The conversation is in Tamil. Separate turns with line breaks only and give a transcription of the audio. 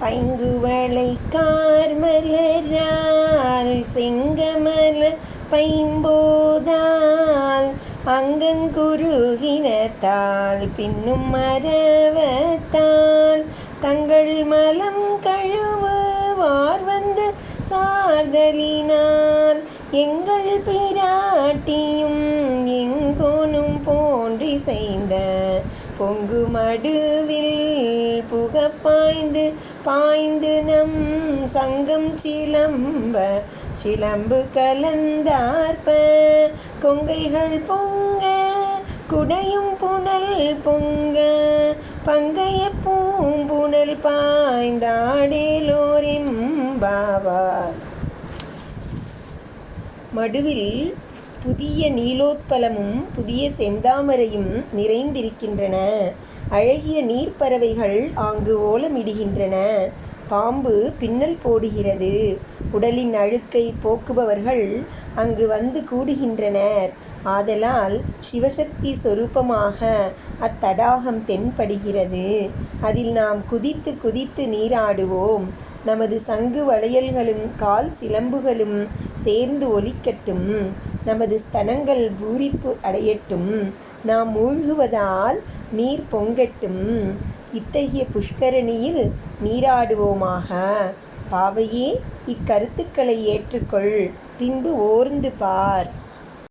பைங்குவளை கார்மலரால் செங்கமல பைம்போதால் அங்கங்குருகினத்தால் பின்னும் மரவத்தால் தங்கள் மலம் கழுவுவார் வந்து சார்தலினால் எங்கள் பிராட்டியும் எங்கோனும் போன்றி செய்த பொங்கு மடுவில் புகப்பாய்ந்து பாய்ந்து நம் சங்கம் சிலம்பு கலந்தார்ப்ப கொங்கைகள் பொங்க குடையும் புனல் பொங்க பங்கைய பூம்புணல் பாய்ந்தாடேலோரெம்பாவார். மடுவில் புதிய நீலோத்பலமும் புதிய செந்தாமரையும் நிறைந்திருக்கின்றன. அழகிய நீர்ப்பறவைகள் ஆங்கு ஓலமிடுகின்றன. பாம்பு பின்னல் போடுகிறது. உடலின் அழுக்கை போக்குபவர்கள் அங்கு வந்து கூடுகின்றனர். ஆதலால் சிவசக்தி சொரூபமாக அத்தடாகம் தென்படுகிறது. அதில் நாம் குதித்து குதித்து நீராடுவோம். நமது சங்கு வளையல்களும் கால் சிலம்புகளும் சேர்ந்து ஒலிக்கட்டும். நமது ஸ்தனங்கள் பூரிப்பு அடையட்டும். நாம் மூழ்குவதால் நீர் பொங்கட்டும். இத்தகைய புஷ்கரணியில் நீராடுவோமாக. பாவையே, இக்கருத்துக்களை ஏற்றுக்கொள். பின்பு ஓர்ந்து பார்.